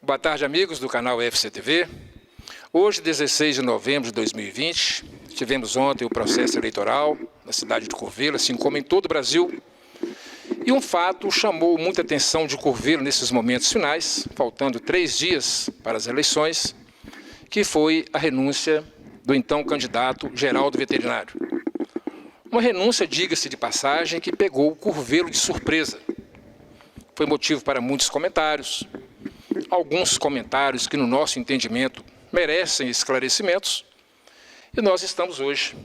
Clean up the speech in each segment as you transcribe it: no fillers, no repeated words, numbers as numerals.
Boa tarde, amigos do canal FCTV. Hoje, 16 de novembro de 2020, tivemos ontem o processo eleitoral na cidade de Curvelo, assim como em todo o Brasil. E um fato chamou muita atenção de Curvelo nesses momentos finais, faltando 3 dias para as eleições, que foi a renúncia do então candidato Geraldo Veterinário. Uma renúncia, diga-se de passagem, que pegou o Curvelo de surpresa. Foi motivo para muitos comentários, alguns comentários que, no nosso entendimento, merecem esclarecimentos, e nós estamos hoje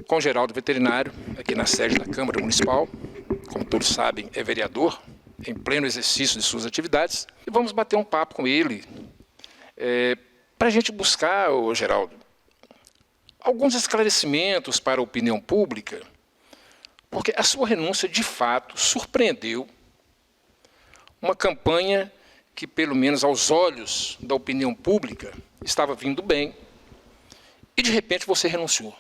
com o Geraldo Veterinário, aqui na sede da Câmara Municipal, como todos sabem, é vereador, em pleno exercício de suas atividades, e vamos bater um papo com ele, para a gente buscar, Geraldo, alguns esclarecimentos para a opinião pública, porque a sua renúncia, de fato, surpreendeu uma campanha que, pelo menos aos olhos da opinião pública, estava vindo bem, e de repente você renunciou,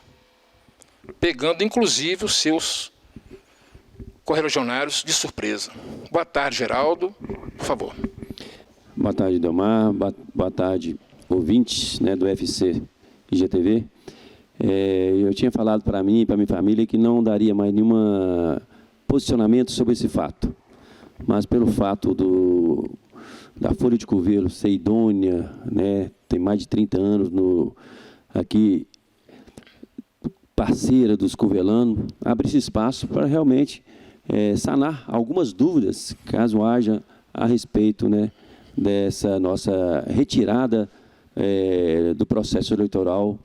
pegando inclusive os seus correligionários de surpresa. Boa tarde, Geraldo, por favor. Boa tarde, Delmar, boa tarde, ouvintes, do FC IGTV. Eu tinha falado para mim e para minha família que não daria mais nenhum posicionamento sobre esse fato, mas pelo fato da Folha de Curvelo ser idônea, tem mais de 30 anos aqui, parceira dos curvelanos, abre esse espaço para realmente sanar algumas dúvidas, caso haja, a respeito dessa nossa retirada do processo eleitoral,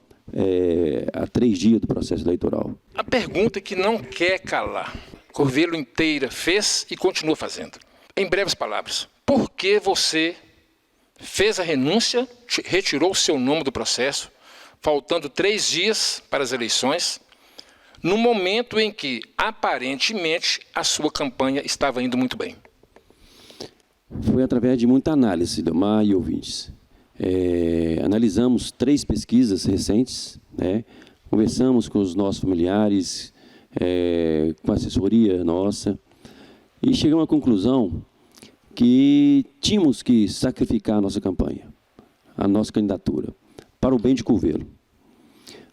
a 3 dias do processo eleitoral. A pergunta que não quer calar, Curvelo inteira fez e continua fazendo. Em breves palavras, por que você fez a renúncia, retirou o seu nome do processo, faltando 3 dias para as eleições, no momento em que, aparentemente, a sua campanha estava indo muito bem? Foi através de muita análise, Delmar e ouvintes. Analisamos 3 pesquisas recentes, conversamos com os nossos familiares, com a assessoria nossa, e chegamos à conclusão que tínhamos que sacrificar a nossa campanha, a nossa candidatura, para o bem de Curvelo.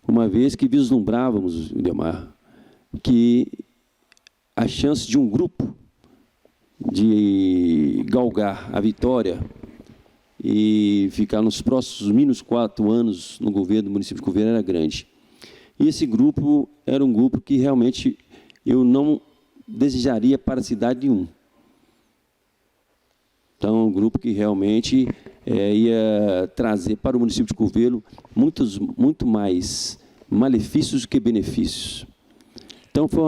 Uma vez que vislumbrávamos, Delmar, que a chance de um grupo de galgar a vitória e ficar nos próximos mínimos 4 anos no governo do município de Curvelo era grande. E esse grupo era um grupo que realmente eu não desejaria para a cidade nenhuma. Então, um grupo que realmente ia trazer para o município de Curvelo muito mais malefícios do que benefícios. Então, foi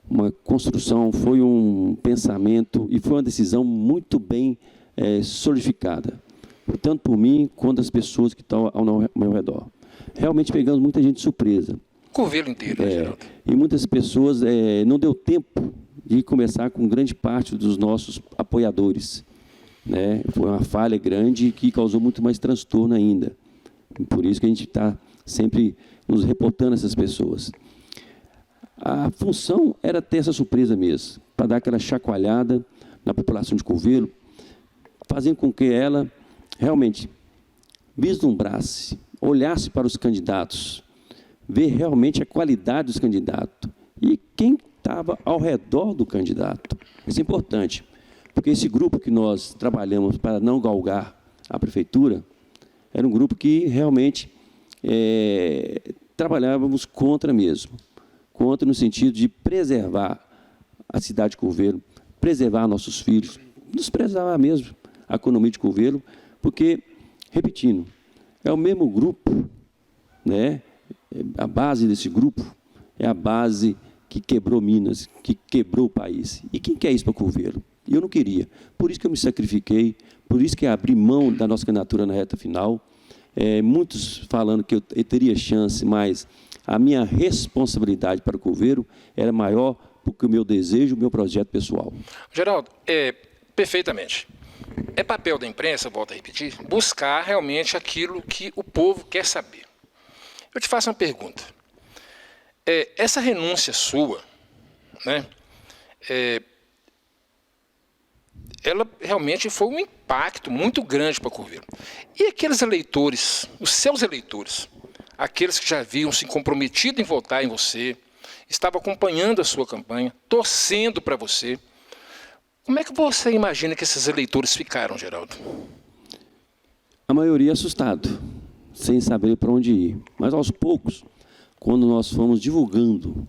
uma construção, foi um pensamento e foi uma decisão muito bem solidificada, tanto por mim quanto as pessoas que estão ao meu redor. Realmente pegamos muita gente de surpresa. Curvelo inteiro, Geraldo. E muitas pessoas não deu tempo de conversar com grande parte dos nossos apoiadores. Foi uma falha grande que causou muito mais transtorno ainda. Por isso que a gente está sempre nos reportando a essas pessoas. A função era ter essa surpresa mesmo, para dar aquela chacoalhada na população de Curvelo, fazendo com que ela realmente vislumbrasse, olhasse para os candidatos, ver realmente a qualidade dos candidatos e quem estava ao redor do candidato. Isso é importante, porque esse grupo que nós trabalhamos para não galgar a prefeitura, era um grupo que realmente trabalhávamos contra mesmo. Contra no sentido de preservar a cidade de Curvelo, preservar nossos filhos, nos preservar mesmo a economia de Curvelo, porque, repetindo, é o mesmo grupo, a base desse grupo é a base que quebrou Minas, que quebrou o país. E quem quer isso para Curvelo? E eu não queria. Por isso que eu me sacrifiquei, por isso que eu abri mão da nossa candidatura na reta final. Muitos falando que eu teria chance, mas a minha responsabilidade para o Curvelo era maior do que o meu desejo, o meu projeto pessoal. Geraldo, perfeitamente. É papel da imprensa, volto a repetir, buscar realmente aquilo que o povo quer saber. Eu te faço uma pergunta. Essa renúncia sua, ela realmente foi um impacto muito grande para Curvelo. E aqueles eleitores, os seus eleitores, aqueles que já haviam se comprometido em votar em você, estavam acompanhando a sua campanha, torcendo para você, como é que você imagina que esses eleitores ficaram, Geraldo? A maioria assustado, sem saber para onde ir. Mas, aos poucos, quando nós fomos divulgando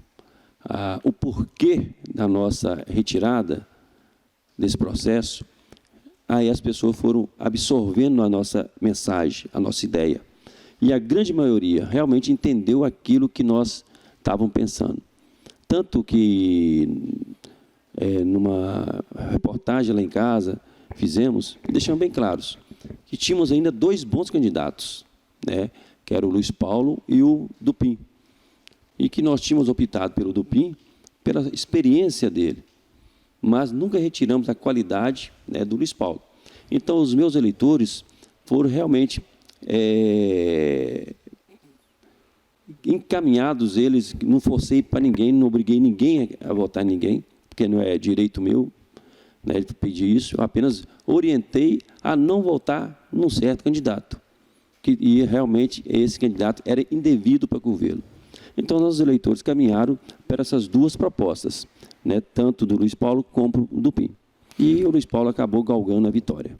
o porquê da nossa retirada desse processo, aí as pessoas foram absorvendo a nossa mensagem, a nossa ideia. E a grande maioria realmente entendeu aquilo que nós estávamos pensando. Tanto que, numa reportagem lá em casa, fizemos, e deixamos bem claros, que tínhamos ainda 2 bons candidatos, né, que era o Luiz Paulo e o Dupin. E que nós tínhamos optado pelo Dupin, pela experiência dele, mas nunca retiramos a qualidade, né, do Luiz Paulo. Então, os meus eleitores foram realmente encaminhados, eles, não forcei para ninguém, não obriguei ninguém a votar em ninguém, porque não é direito meu, né, pedir isso, eu apenas orientei a não votar num certo candidato, e realmente esse candidato era indevido para Curvelo. Então, nossos eleitores caminharam para essas 2 propostas, né, tanto do Luiz Paulo como do Dupin. E o Luiz Paulo acabou galgando a vitória.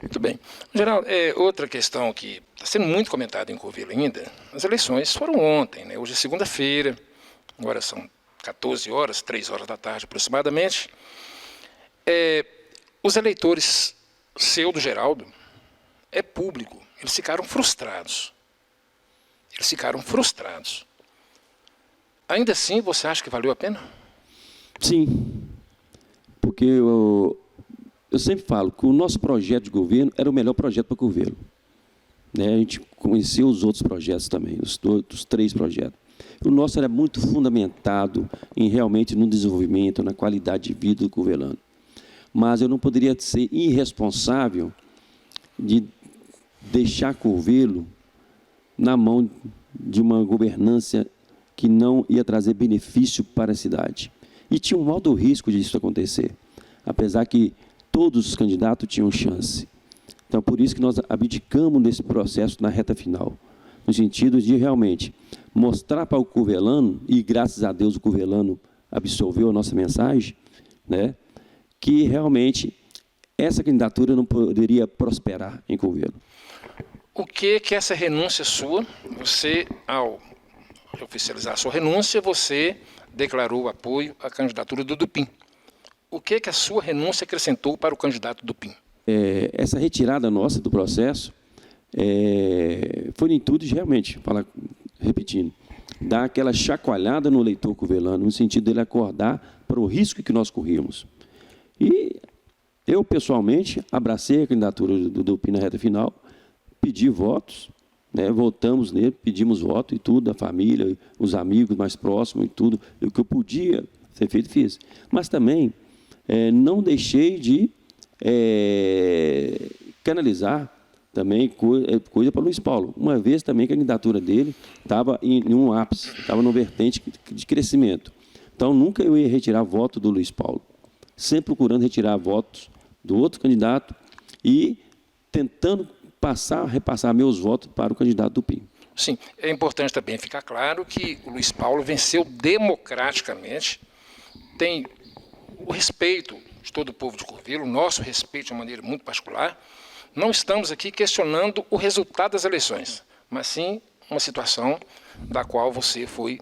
Muito bem. Geraldo, outra questão que está sendo muito comentada em Curvelo ainda, as eleições foram ontem, né? Hoje é segunda-feira, agora são 14 horas, 3 horas da tarde aproximadamente. Os eleitores do Geraldo, é público, eles ficaram frustrados. Eles ficaram frustrados. Ainda assim, você acha que valeu a pena? Sim, porque eu sempre falo que o nosso projeto de governo era o melhor projeto para Curvelo. Né? A gente conheceu os outros projetos também, os 3 projetos. O nosso era muito fundamentado realmente no desenvolvimento, na qualidade de vida do curvelano. Mas eu não poderia ser irresponsável de deixar Curvelo na mão de uma governança que não ia trazer benefício para a cidade. E tinha um alto risco disso acontecer, apesar que todos os candidatos tinham chance. Então, por isso que nós abdicamos desse processo na reta final, no sentido de realmente mostrar para o curvelano, e graças a Deus o curvelano absorveu a nossa mensagem, né, que realmente essa candidatura não poderia prosperar em Curvelo. O que essa renúncia sua, você, ao oficializar a sua renúncia, você declarou apoio à candidatura do Dupin. O que a sua renúncia acrescentou para o candidato Dupin? Essa retirada nossa do processo foi em tudo, realmente, repetindo, dar aquela chacoalhada no eleitor curvelano, no sentido dele acordar para o risco que nós corríamos. E eu, pessoalmente, abracei a candidatura do Dupin na reta final, pedi votos, né, votamos nele, pedimos voto e tudo, a família, os amigos mais próximos e tudo, o que eu podia ser feito, fiz. Mas também não deixei de canalizar também coisa para o Luiz Paulo. Uma vez também que a candidatura dele estava em um ápice, estava numa vertente de crescimento. Então, nunca eu ia retirar voto do Luiz Paulo, sempre procurando retirar votos do outro candidato e tentando repassar meus votos para o candidato Dupin. Sim, é importante também ficar claro que o Luiz Paulo venceu democraticamente, tem o respeito de todo o povo de Curvelo, o nosso respeito de uma maneira muito particular. Não estamos aqui questionando o resultado das eleições, mas sim uma situação da qual você foi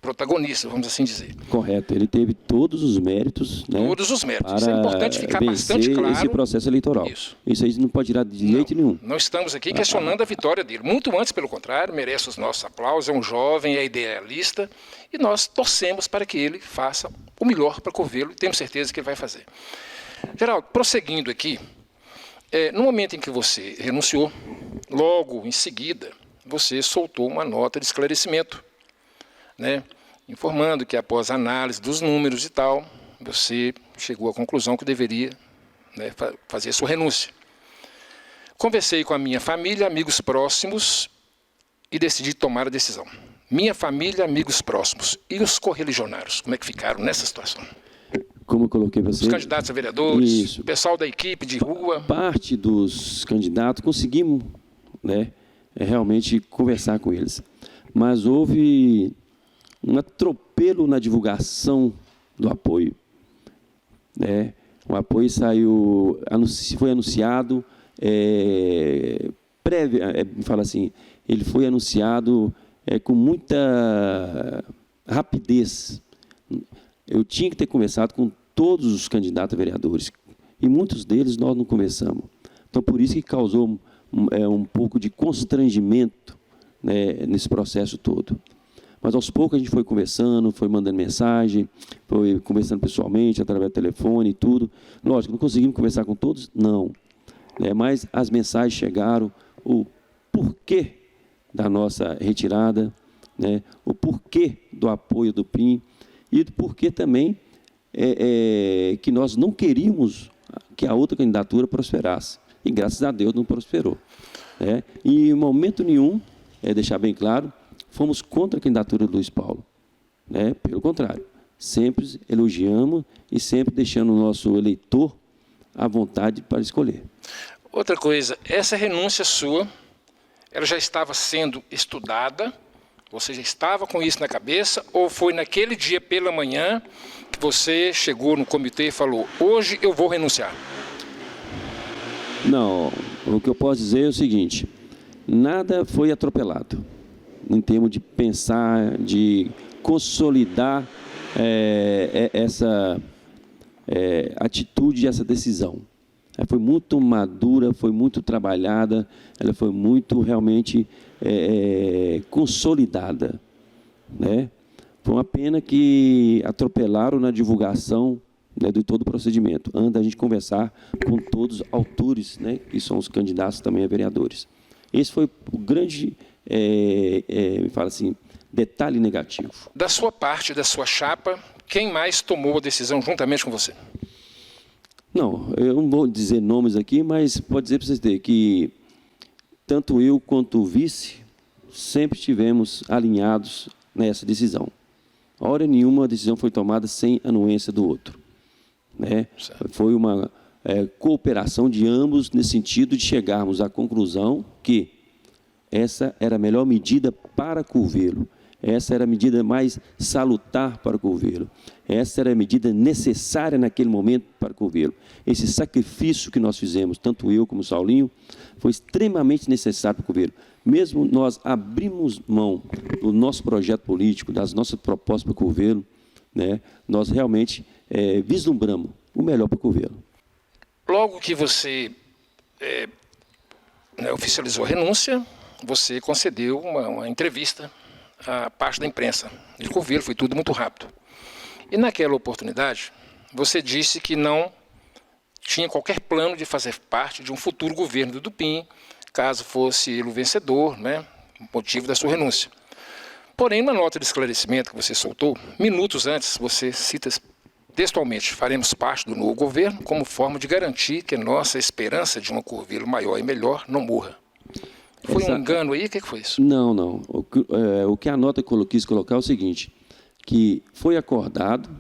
protagonista, vamos assim dizer. Correto, ele teve todos os méritos, né, todos os méritos. Isso é importante ficar bastante claro. Esse processo eleitoral. Isso aí não pode tirar de jeito nenhum. Não estamos aqui questionando a vitória dele. Muito antes, pelo contrário, merece os nossos aplausos, é um jovem, é idealista, e nós torcemos para que ele faça o melhor para Curvelo, e temos certeza que ele vai fazer. Geraldo, prosseguindo aqui, no momento em que você renunciou, logo em seguida, você soltou uma nota de esclarecimento, né, informando que após a análise dos números e tal, você chegou à conclusão que deveria, né, fazer a sua renúncia. Conversei com a minha família, amigos próximos e decidi tomar a decisão. Minha família, amigos próximos e os correligionários, como é que ficaram nessa situação? como eu coloquei para você... Os candidatos a vereadores, Isso. o pessoal da equipe de rua. Parte dos candidatos conseguimos, né, realmente conversar com eles. Mas houve um atropelo na divulgação do apoio, né? O apoio foi anunciado, fala assim, ele foi anunciado com muita rapidez. Eu tinha que ter conversado com todos os candidatos a vereadores, e muitos deles nós não conversamos. Então, por isso que causou um pouco de constrangimento, né, nesse processo todo. Mas, aos poucos, a gente foi conversando, foi mandando mensagem, foi conversando pessoalmente, através do telefone e tudo. Lógico, não conseguimos conversar com todos? Não. Mas as mensagens chegaram, o porquê da nossa retirada, né, o porquê do apoio do PIN, e o porquê também que nós não queríamos que a outra candidatura prosperasse. E, graças a Deus, não prosperou. Né? E, em momento nenhum, deixar bem claro, fomos contra a candidatura do Luiz Paulo. Né? Pelo contrário, sempre elogiamos e sempre deixando o nosso eleitor à vontade para escolher. Outra coisa, essa renúncia sua, ela já estava sendo estudada? Você já estava com isso na cabeça? Ou foi naquele dia pela manhã que você chegou no comitê e falou, hoje eu vou renunciar? Não, o que eu posso dizer é o seguinte, nada foi atropelado, em termos de pensar, de consolidar essa atitude, essa decisão. Ela foi muito madura, foi muito trabalhada, ela foi muito realmente consolidada. Né? Foi uma pena que atropelaram na divulgação, né, de todo o procedimento, antes da gente conversar com todos os autores, né, que são os candidatos também a vereadores. Esse foi o grande, me fala assim, detalhe negativo. Da sua parte, da sua chapa, quem mais tomou a decisão juntamente com você? Não, eu não vou dizer nomes aqui, mas pode dizer para vocês terem que tanto eu quanto o vice sempre estivemos alinhados nessa decisão. A hora nenhuma a decisão foi tomada sem anuência do outro. Né? Foi uma cooperação de ambos nesse sentido de chegarmos à conclusão que essa era a melhor medida para Curvelo, essa era a medida mais salutar para Curvelo, essa era a medida necessária naquele momento para Curvelo. Esse sacrifício que nós fizemos, tanto eu como o Saulinho, foi extremamente necessário para Curvelo. Mesmo nós abrimos mão do nosso projeto político, das nossas propostas para Curvelo, né, nós realmente vislumbramos o melhor para Curvelo. Logo que você oficializou a renúncia, você concedeu uma entrevista à parte da imprensa de Curvelo, foi tudo muito rápido. E naquela oportunidade, você disse que não tinha qualquer plano de fazer parte de um futuro governo do Tupim, caso fosse ele o vencedor, né, motivo da sua renúncia. Porém, na nota de esclarecimento que você soltou, minutos antes, você cita textualmente, faremos parte do novo governo como forma de garantir que a nossa esperança de uma Curvelo maior e melhor não morra. Foi um engano aí? O que foi isso? Não, não. O que a nota quis colocar é o seguinte, que foi acordado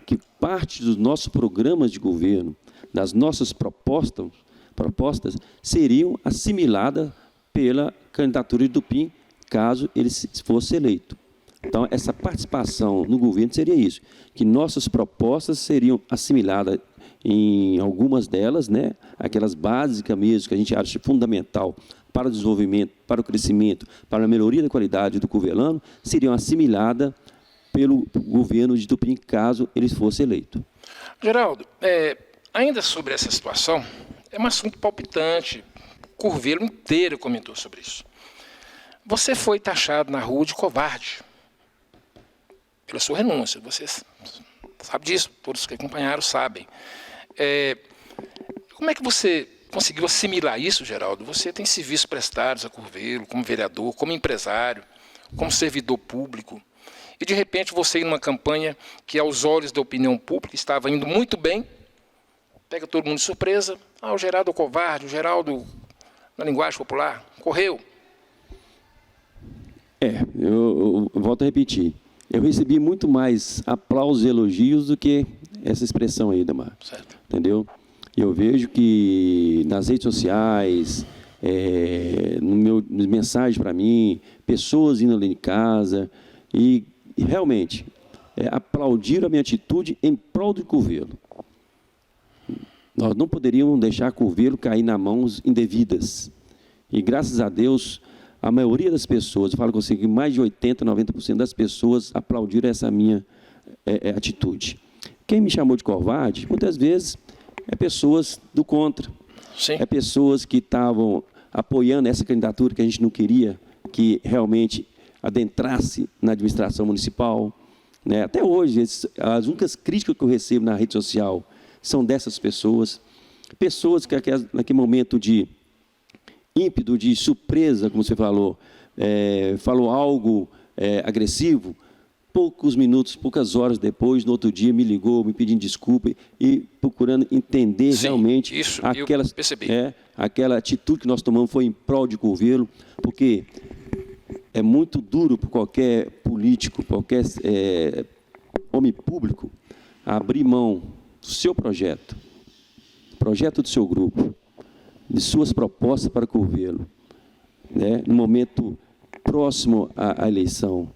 que parte dos nossos programas de governo, das nossas propostas seriam assimiladas pela candidatura de Tupim, caso ele fosse eleito. Então, essa participação no governo seria isso, que nossas propostas seriam assimiladas em algumas delas, né, aquelas básicas mesmo, que a gente acha fundamental para o desenvolvimento, para o crescimento, para a melhoria da qualidade do curvelano, seriam assimiladas pelo governo de Tupim, caso ele fosse eleito. Geraldo, ainda sobre essa situação, é um assunto palpitante, Curvelo inteiro comentou sobre isso. Você foi taxado na rua de covarde pela sua renúncia, você sabe disso, todos que acompanharam sabem. Como é que você conseguiu assimilar isso, Geraldo? Você tem serviços prestados a Curvelo, como vereador, como empresário, como servidor público, e de repente você ir numa campanha que aos olhos da opinião pública estava indo muito bem, pega todo mundo de surpresa, o Geraldo é o covarde, o Geraldo, na linguagem popular, correu. Eu volto a repetir, eu recebi muito mais aplausos e elogios do que essa expressão aí, Damar. Certo. Entendeu? Eu vejo que nas redes sociais, nas mensagens para mim, pessoas indo ali em casa e realmente aplaudiram a minha atitude em prol do Curvelo. Nós não poderíamos deixar Curvelo cair nas mãos indevidas. E graças a Deus, a maioria das pessoas, eu falo com você que mais de 80%, 90% das pessoas aplaudiram essa minha atitude. Quem me chamou de covarde, muitas vezes, é pessoas do contra. Sim. É pessoas que estavam apoiando essa candidatura que a gente não queria que realmente adentrasse na administração municipal. Né? Até hoje, as únicas críticas que eu recebo na rede social são dessas pessoas. Pessoas que naquele momento de ímpeto, de surpresa, como você falou, falou algo agressivo, poucos minutos, poucas horas depois, no outro dia, me ligou, me pedindo desculpa e procurando entender realmente isso, aquela, eu percebi. Aquela atitude que nós tomamos foi em prol de Curvelo, porque é muito duro para qualquer político, qualquer homem público, abrir mão do seu projeto do seu grupo, de suas propostas para Curvelo, né, no momento próximo à eleição,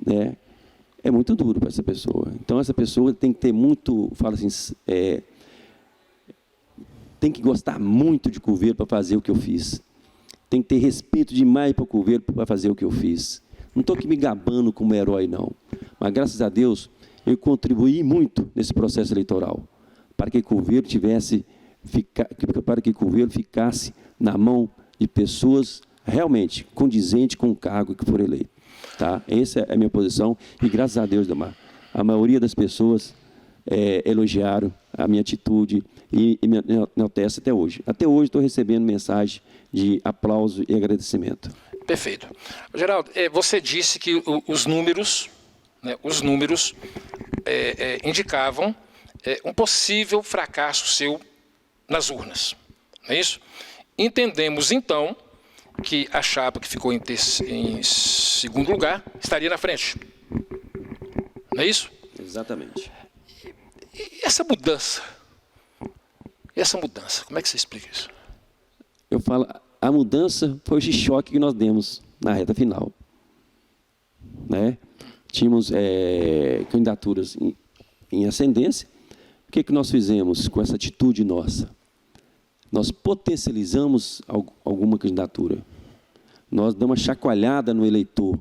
né, é muito duro para essa pessoa. Então, essa pessoa tem que ter muito, fala assim, tem que gostar muito de Curvelo para fazer o que eu fiz. Tem que ter respeito demais para o Curvelo para fazer o que eu fiz. Não estou aqui me gabando como herói, não. Mas, graças a Deus, eu contribuí muito nesse processo eleitoral para que Curvelo ficasse na mão de pessoas realmente condizentes com o cargo que for eleito. Tá? Essa é a minha posição e, graças a Deus, Damar, a maioria das pessoas elogiaram a minha atitude e me enaltece até hoje. Até hoje estou recebendo mensagem de aplauso e agradecimento. Perfeito. Geraldo, você disse que os números, né, indicavam um possível fracasso seu nas urnas. Não é isso? Entendemos, então, que a chapa que ficou em segundo lugar estaria na frente. Não é isso? Exatamente. E essa mudança? Como é que você explica isso? Eu falo, a mudança foi esse choque que nós demos na reta final. Né? Tínhamos candidaturas em ascendência. O que nós fizemos com essa atitude nossa? Nós potencializamos alguma candidatura. Nós damos uma chacoalhada no eleitor.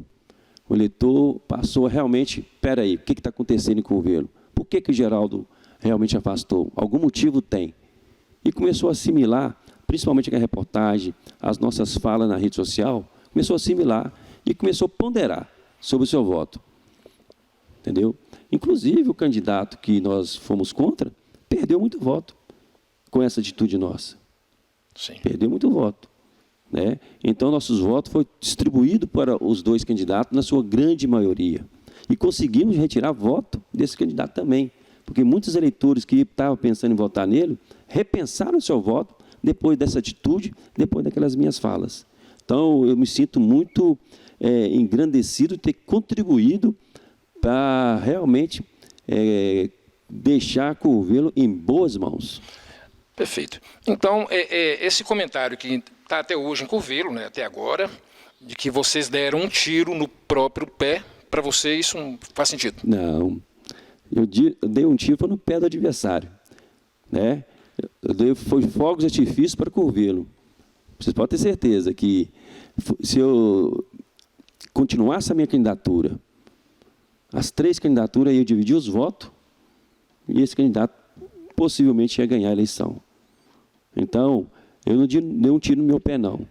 O eleitor passou a realmente, espera aí, o que está acontecendo em Curvelo? Por que o Geraldo realmente afastou? Algum motivo tem. E começou a assimilar, principalmente a reportagem, as nossas falas na rede social, começou a assimilar e começou a ponderar sobre o seu voto. Entendeu? Inclusive, o candidato que nós fomos contra perdeu muito voto com essa atitude nossa. Sim. Perdeu muito voto. Né? Então, nossos votos foram distribuídos para os dois candidatos, na sua grande maioria. E conseguimos retirar voto desse candidato também. Porque muitos eleitores que estavam pensando em votar nele, repensaram o seu voto depois dessa atitude, depois daquelas minhas falas. Então, eu me sinto muito engrandecido de ter contribuído para realmente deixar Curvelo em boas mãos. Perfeito. Então, esse comentário que está até hoje em Curvelo, né, até agora, de que vocês deram um tiro no próprio pé, para você isso não faz sentido? Não. Eu dei um tiro no pé do adversário. Né? Foi fogos de artifício para Curvelo. Vocês podem ter certeza que se eu continuasse a minha candidatura, as 3 candidaturas, eu ia dividir os votos e esse candidato possivelmente ia ganhar a eleição. Então, eu não dei um tiro no meu pé, não.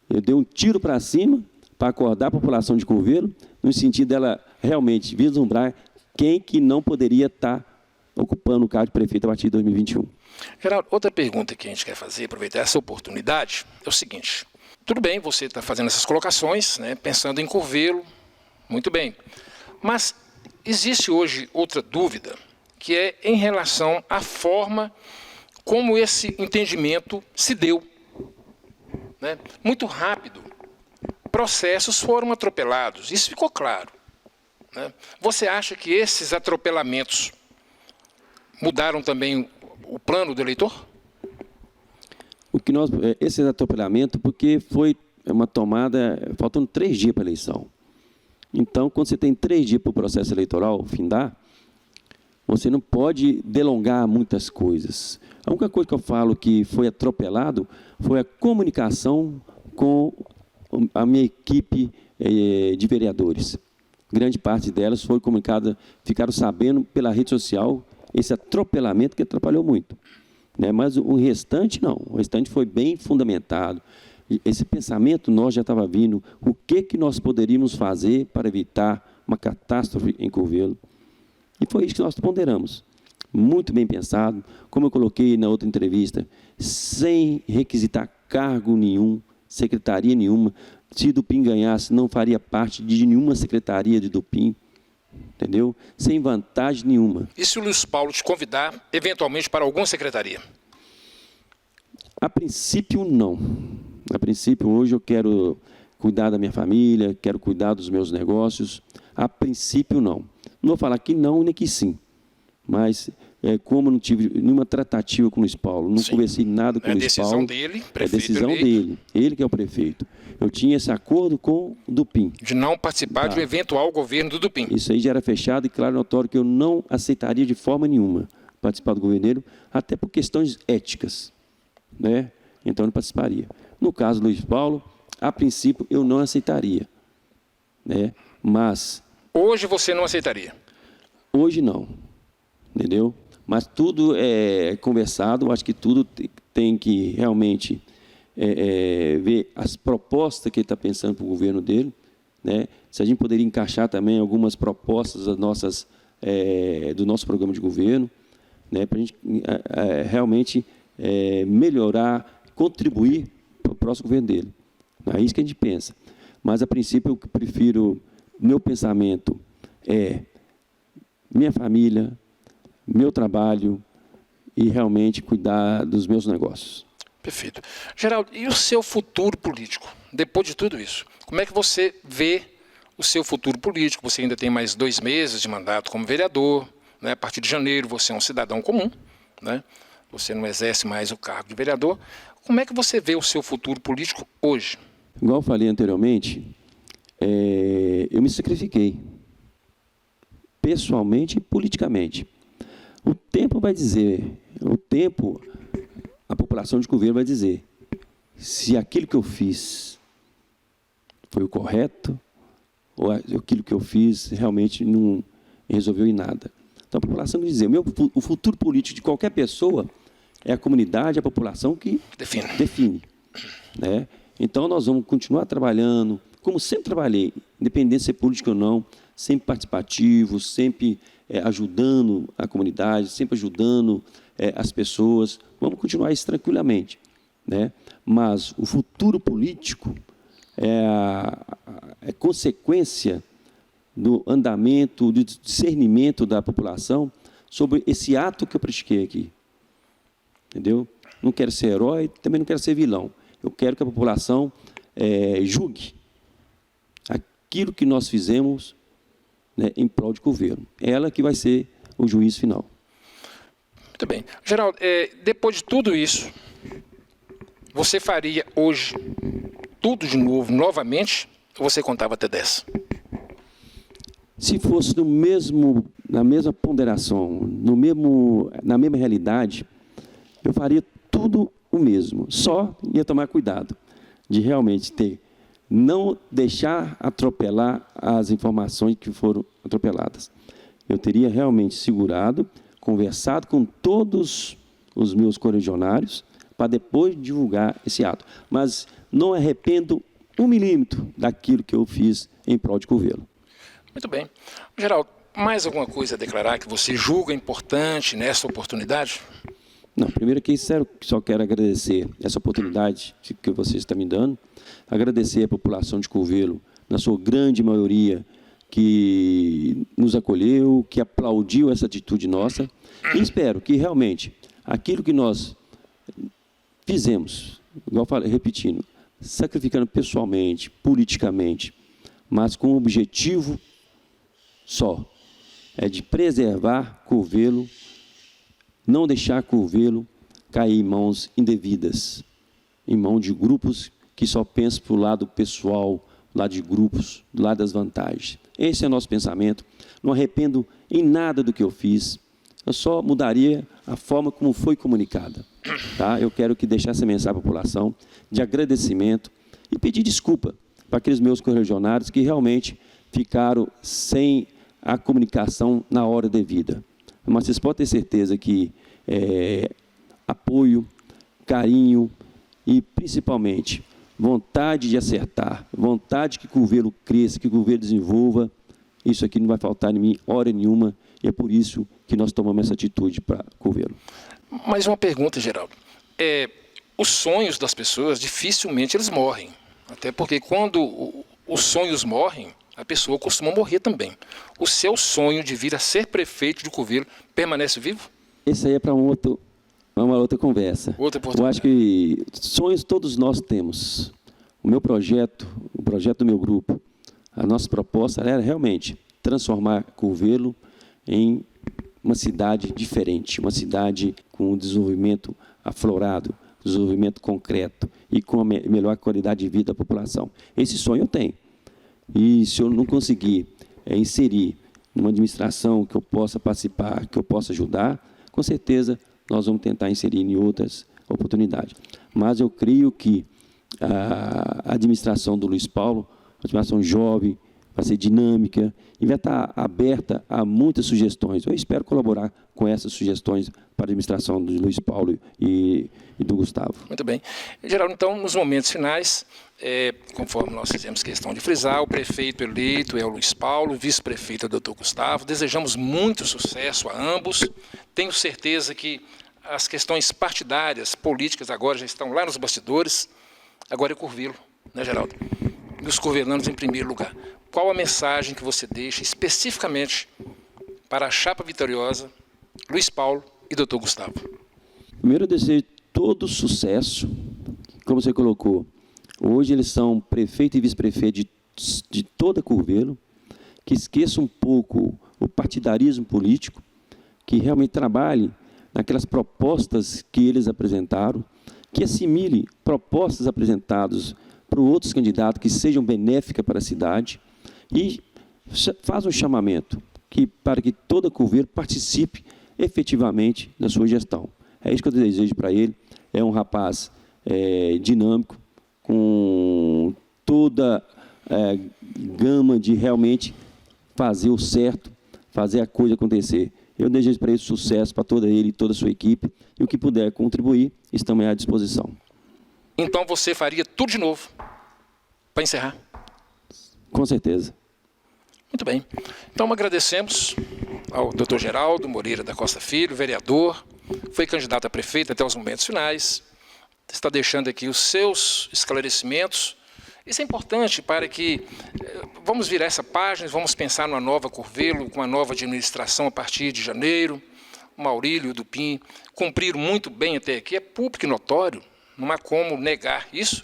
Eu dei um tiro para cima para acordar a população de Curvelo, no sentido dela realmente vislumbrar quem que não poderia estar ocupando o cargo de prefeito a partir de 2021. Geraldo, outra pergunta que a gente quer fazer, aproveitar essa oportunidade, é o seguinte. Tudo bem, você está fazendo essas colocações, né, pensando em Curvelo, muito bem. Mas existe hoje outra dúvida, que é em relação à forma como esse entendimento se deu. Né? Muito rápido, processos foram atropelados, isso ficou claro. Né? Você acha que esses atropelamentos mudaram também o plano do eleitor? Esse atropelamento, porque foi uma tomada, faltando 3 dias para a eleição. Então, quando você tem 3 dias para o processo eleitoral findar, você não pode delongar muitas coisas. A única coisa que eu falo que foi atropelado foi a comunicação com a minha equipe de vereadores. Grande parte delas foi comunicada, ficaram sabendo pela rede social esse atropelamento que atrapalhou muito. Né? Mas o restante não, o restante foi bem fundamentado. Esse pensamento nós já estava vindo, o que nós poderíamos fazer para evitar uma catástrofe em Curvelo. E foi isso que nós ponderamos. Muito bem pensado, como eu coloquei na outra entrevista, sem requisitar cargo nenhum, secretaria nenhuma. Se Dupin ganhasse, não faria parte de nenhuma secretaria de Dupin, entendeu? Sem vantagem nenhuma. E se o Luiz Paulo te convidar, eventualmente, para alguma secretaria? A princípio, não. A princípio, hoje eu quero cuidar da minha família, quero cuidar dos meus negócios. A princípio, não. Não vou falar que não, nem que sim. Mas, como eu não tive nenhuma tratativa com o Luiz Paulo, não conversei nada com o Luiz Paulo. É decisão dele, prefeito. É decisão dele, ele que é o prefeito. Eu tinha esse acordo com o Dupin. De não participar de um eventual governo do Dupin. Isso aí já era fechado e claro, notório que eu não aceitaria de forma nenhuma participar do governo, até por questões éticas, né? Então eu não participaria. No caso do Luiz Paulo, a princípio eu não aceitaria, né? Mas hoje você não aceitaria? Hoje não, entendeu? Mas tudo é conversado, acho que tudo tem que realmente ver as propostas que ele está pensando para o governo dele, né? Se a gente poderia encaixar também algumas propostas das nossas, do nosso programa de governo, né? Para a gente realmente melhorar, contribuir para o próximo governo dele. É isso que a gente pensa. Mas, a princípio, eu prefiro, meu pensamento é minha família, meu trabalho e realmente cuidar dos meus negócios. Perfeito. Geraldo, e o seu futuro político? Depois de tudo isso, como é que você vê o seu futuro político? Você ainda tem mais 2 meses de mandato como vereador, né? A partir de janeiro você é um cidadão comum, né? Você não exerce mais o cargo de vereador. Como é que você vê o seu futuro político hoje? Igual eu falei anteriormente, eu me sacrifiquei, pessoalmente e politicamente. O tempo vai dizer, a população de Curvelo vai dizer se aquilo que eu fiz foi o correto ou aquilo que eu fiz realmente não resolveu em nada. Então a população vai dizer, o futuro político de qualquer pessoa é a comunidade, a população que define, né? Então nós vamos continuar trabalhando, como sempre trabalhei, independente de ser político ou não, sempre participativo, sempre ajudando a comunidade, sempre ajudando as pessoas. Vamos continuar isso tranquilamente, né? Mas o futuro político é consequência do andamento, do discernimento da população sobre esse ato que eu pratiquei aqui. Entendeu? Não quero ser herói, também não quero ser vilão. Eu quero que a população julgue aquilo que nós fizemos, né, em prol de Curvelo. Ela que vai ser o juiz final. Muito bem. Geraldo, depois de tudo isso, você faria hoje tudo de novo, novamente, ou você contava até 10? Se fosse na mesma ponderação, na mesma realidade, eu faria tudo o mesmo. Só ia tomar cuidado de realmente não deixar atropelar as informações que foram atropeladas. Eu teria realmente segurado, conversado com todos os meus correligionários para depois divulgar esse ato. Mas não arrependo 1 milímetro daquilo que eu fiz em prol de Curvelo. Muito bem. Geraldo, mais alguma coisa a declarar que você julga importante nessa oportunidade? Não, primeiro que só quero agradecer essa oportunidade que você está me dando, agradecer a população de Curvelo, na sua grande maioria, que nos acolheu, que aplaudiu essa atitude nossa, e espero que realmente aquilo que nós fizemos, igual eu falei, repetindo, sacrificando pessoalmente, politicamente, mas com um objetivo só, é de preservar Curvelo não deixar Curvelo cair em mãos indevidas, em mão de grupos que só pensam para o lado pessoal, do lado de grupos, do lado das vantagens. Esse é o nosso pensamento. Não arrependo em nada do que eu fiz. Eu só mudaria a forma como foi comunicada. Tá? Eu quero deixar essa mensagem à população de agradecimento e pedir desculpa para aqueles meus correligionários que realmente ficaram sem a comunicação na hora devida. Mas vocês podem ter certeza que apoio, carinho e, principalmente, vontade de acertar, vontade que Curvelo cresça, que Curvelo desenvolva, isso aqui não vai faltar em mim hora nenhuma, e é por isso que nós tomamos essa atitude para Curvelo. Mais uma pergunta, Geraldo. Os sonhos das pessoas, dificilmente eles morrem, até porque quando os sonhos morrem, a pessoa costuma morrer também. O seu sonho de vir a ser prefeito de Curvelo permanece vivo? Esse aí é para uma outra conversa. Eu acho que sonhos todos nós temos. O meu projeto, o projeto do meu grupo, a nossa proposta era realmente transformar Curvelo em uma cidade diferente, uma cidade com um desenvolvimento aflorado, desenvolvimento concreto e com a melhor qualidade de vida da população. Esse sonho eu tenho. E se eu não conseguir inserir numa administração que eu possa participar, que eu possa ajudar, com certeza nós vamos tentar inserir em outras oportunidades. Mas eu creio que a administração do Luiz Paulo, uma administração jovem, vai ser dinâmica e vai estar aberta a muitas sugestões. Eu espero colaborar com essas sugestões para a administração do Luiz Paulo e do Gustavo. Muito bem. Geraldo, então, nos momentos finais, conforme nós fizemos questão de frisar, o prefeito eleito é o Luiz Paulo, o vice-prefeito é o Dr. Gustavo. Desejamos muito sucesso a ambos. Tenho certeza que as questões partidárias, políticas, agora já estão lá nos bastidores. Agora é Curvelo, né, Geraldo? E os curvelanos em primeiro lugar. Qual a mensagem que você deixa especificamente para a chapa vitoriosa, Luiz Paulo e Dr. Gustavo? Primeiro, eu desejo todo sucesso, como você colocou. Hoje eles são prefeito e vice-prefeito de toda Curvelo, que esqueçam um pouco o partidarismo político, que realmente trabalhem naquelas propostas que eles apresentaram, que assimile propostas apresentadas para outros candidatos que sejam benéficas para a cidade e faz um chamamento para que toda Curvelo participe efetivamente da sua gestão. É isso que eu desejo para ele. É um rapaz dinâmico, com toda gama de realmente fazer o certo, fazer a coisa acontecer. Eu desejo para ele sucesso, para toda ele e toda a sua equipe, e o que puder contribuir, estamos à disposição. Então você faria tudo de novo para encerrar? Com certeza. Muito bem. Então agradecemos ao Dr. Geraldo Moreira da Costa Filho, vereador, foi candidato a prefeito até os momentos finais, está deixando aqui os seus esclarecimentos. Isso é importante para que vamos virar essa página, vamos pensar numa nova Curvelo, com uma nova administração a partir de janeiro. O Maurílio e o Dupin cumpriram muito bem até aqui, é público e notório, não há como negar isso.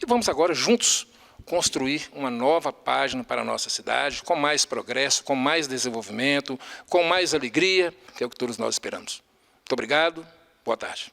E vamos agora juntos construir uma nova página para a nossa cidade, com mais progresso, com mais desenvolvimento, com mais alegria, que é o que todos nós esperamos. Muito obrigado, boa tarde.